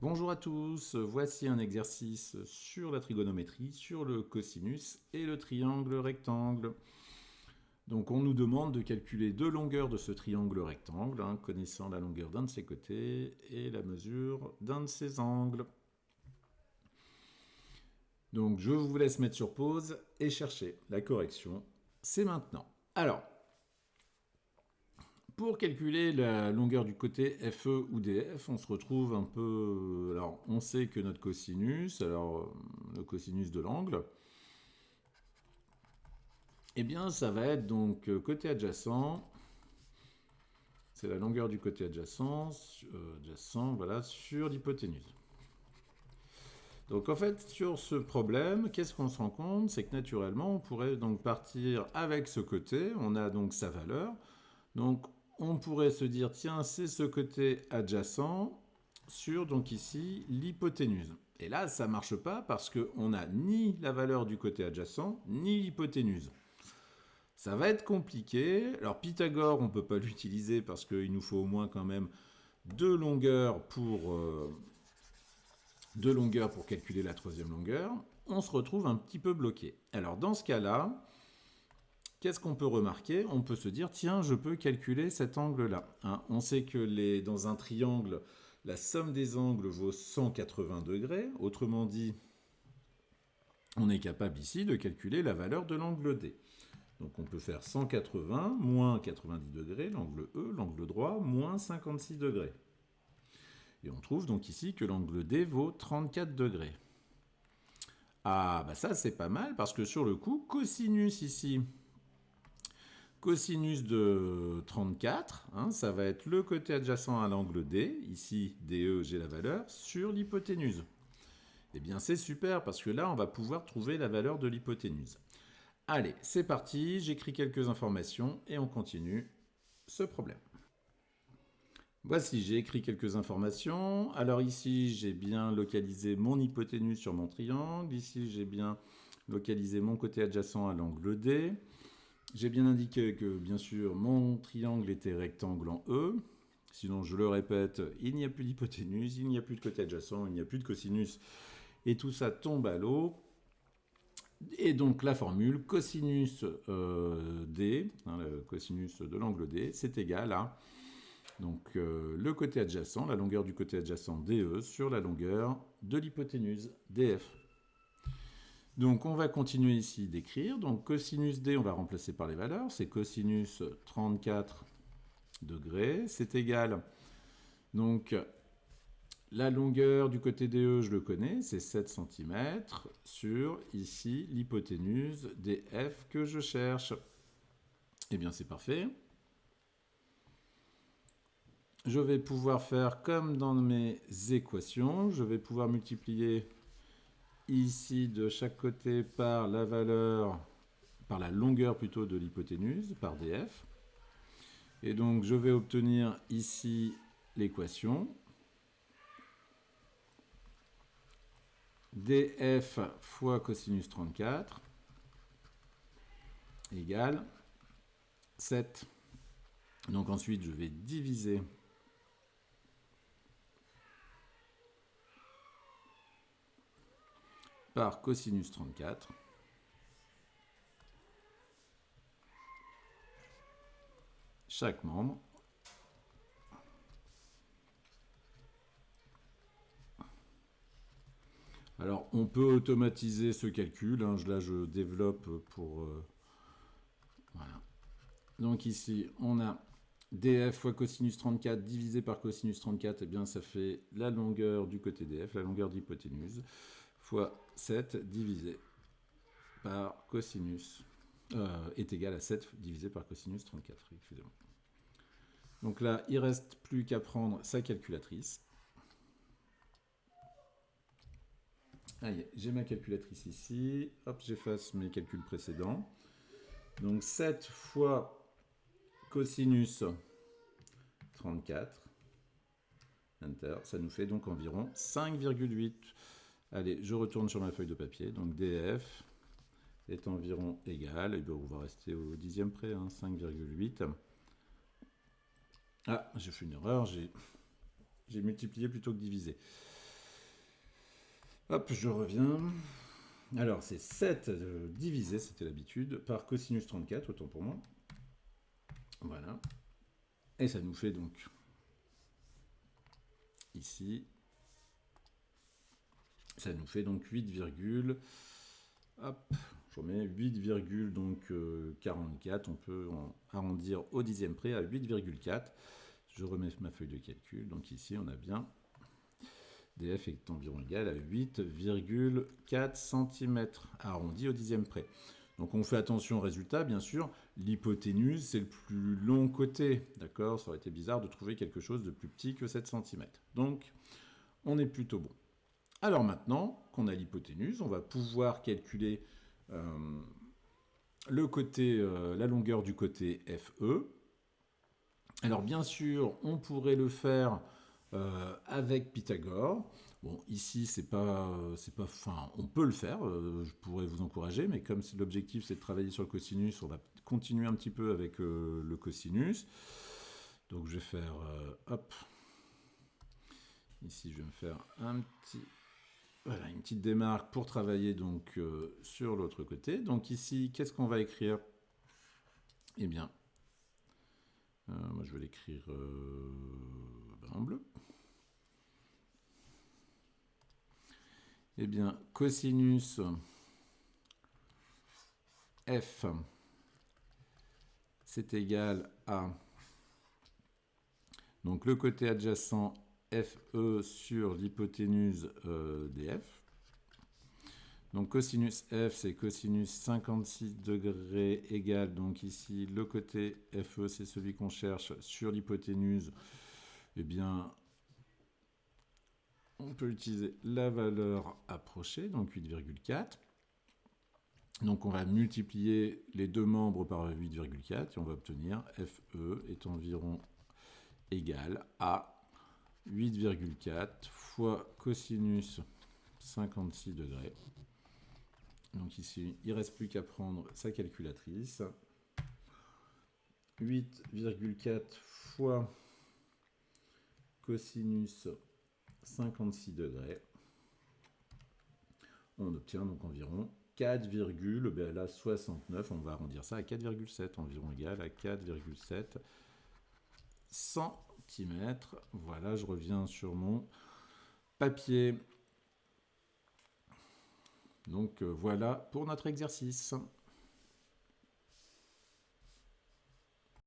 Bonjour à tous, voici un exercice sur la trigonométrie, sur le cosinus et le triangle rectangle. Donc on nous demande de calculer deux longueurs de ce triangle rectangle, connaissant la longueur d'un de ses côtés et la mesure d'un de ses angles. Donc je vous laisse mettre sur pause et chercher la correction. C'est maintenant. Alors, pour calculer la longueur du côté FE ou DF, on se retrouve un peu... Alors, on sait que notre cosinus, le cosinus de l'angle, eh bien, ça va être donc côté adjacent, c'est la longueur du côté adjacent, voilà, sur l'hypoténuse. Donc en fait, sur ce problème, qu'est-ce qu'on se rend compte? C'est que naturellement, on pourrait donc partir avec ce côté, on a donc sa valeur, donc on pourrait se dire, tiens, c'est ce côté adjacent sur, donc ici, l'hypoténuse. Et là, ça ne marche pas parce qu'on n'a ni la valeur du côté adjacent, ni l'hypoténuse. Ça va être compliqué. Alors Pythagore, on ne peut pas l'utiliser parce qu'il nous faut au moins quand même deux longueurs pour calculer la troisième longueur. On se retrouve un petit peu bloqué. Alors dans ce cas-là, qu'est-ce qu'on peut remarquer? On peut se dire, tiens, je peux calculer cet angle-là. On sait que dans un triangle, la somme des angles vaut 180 degrés. Autrement dit, on est capable ici de calculer la valeur de l'angle D. Donc on peut faire 180 moins 90 degrés, l'angle E, l'angle droit, moins 56 degrés. Et on trouve donc ici que l'angle D vaut 34 degrés. Ah, bah ça c'est pas mal, parce que sur le coup, cosinus ici, cosinus de 34, ça va être le côté adjacent à l'angle D, ici DE, j'ai la valeur, sur l'hypoténuse. Eh bien c'est super, parce que là on va pouvoir trouver la valeur de l'hypoténuse. Allez, c'est parti, j'écris quelques informations et on continue ce problème. Voici, j'ai écrit quelques informations. Alors ici, j'ai bien localisé mon hypoténuse sur mon triangle. Ici, j'ai bien localisé mon côté adjacent à l'angle D. J'ai bien indiqué que, bien sûr, mon triangle était rectangle en E. Sinon, je le répète, il n'y a plus d'hypoténuse, il n'y a plus de côté adjacent, il n'y a plus de cosinus. Et tout ça tombe à l'eau. Et donc la formule cosinus D, le cosinus de l'angle D, c'est égal à donc, le côté adjacent, la longueur du côté adjacent DE sur la longueur de l'hypoténuse DF. Donc on va continuer ici d'écrire. Donc cosinus D, on va remplacer par les valeurs. C'est cosinus 34 degrés. C'est égal. Donc la longueur du côté DE, je le connais, c'est 7 cm sur, ici, l'hypoténuse DF que je cherche. Eh bien, c'est parfait. Je vais pouvoir faire comme dans mes équations. Je vais pouvoir multiplier ici de chaque côté par la valeur, par la longueur plutôt de l'hypoténuse, par DF. Et donc, je vais obtenir ici l'équation. DF fois cosinus 34 égale 7. Donc ensuite, je vais diviser par cosinus 34. Chaque membre. Alors, on peut automatiser ce calcul. Là, je développe pour... voilà. Donc ici, on a DF fois cosinus 34 divisé par cosinus 34. Eh bien, ça fait la longueur du côté DF, la longueur d'hypoténuse, fois 7 divisé par cosinus est égal à 7 divisé par cosinus 34. Excusez-moi. Donc là, il ne reste plus qu'à prendre sa calculatrice. Allez, j'ai ma calculatrice ici. Hop, j'efface mes calculs précédents. Donc 7 fois cosinus 34. Enter. Ça nous fait donc environ 5,8. Allez, je retourne sur ma feuille de papier. Donc DF est environ égal. Et bien, on va rester au dixième près, 5,8. Ah, j'ai fait une erreur. J'ai multiplié plutôt que divisé. Hop, je reviens. Alors, c'est 7 divisé, c'était l'habitude, par cosinus 34, autant pour moi. Voilà. Et ça nous fait donc, ici, ça nous fait donc 8, hop, je remets 8,44. On peut arrondir au dixième près à 8,4. Je remets ma feuille de calcul. Donc ici, on a bien df est environ égal à 8,4 cm arrondi au dixième près. Donc on fait attention au résultat, bien sûr. L'hypoténuse, c'est le plus long côté. D'accord? Ça aurait été bizarre de trouver quelque chose de plus petit que 7 cm. Donc, on est plutôt bon. Alors maintenant qu'on a l'hypoténuse, on va pouvoir calculer la longueur du côté FE. Alors bien sûr, on pourrait le faire avec Pythagore. Bon, ici, on peut le faire, je pourrais vous encourager, mais comme l'objectif c'est de travailler sur le cosinus, on va continuer un petit peu avec le cosinus. Donc je vais faire, hop, ici je vais me faire une petite démarque pour travailler donc sur l'autre côté. Donc ici, qu'est-ce qu'on va écrire? Eh bien, moi je vais l'écrire en bleu. Eh bien, cosinus f, c'est égal à donc le côté adjacent FE sur l'hypoténuse df. Donc cosinus f, c'est cosinus 56 degrés égale, donc ici, le côté FE, c'est celui qu'on cherche sur l'hypoténuse. Eh bien, on peut utiliser la valeur approchée, donc 8,4. Donc on va multiplier les deux membres par 8,4 et on va obtenir FE est environ égal à 8,4 fois cosinus 56 degrés. Donc ici, il ne reste plus qu'à prendre sa calculatrice. 8,4 fois cosinus 56 degrés. On obtient donc environ 4,69. On va arrondir ça à 4,7, environ égal à 4,7 cm. Voilà, je reviens sur mon papier. Donc voilà pour notre exercice.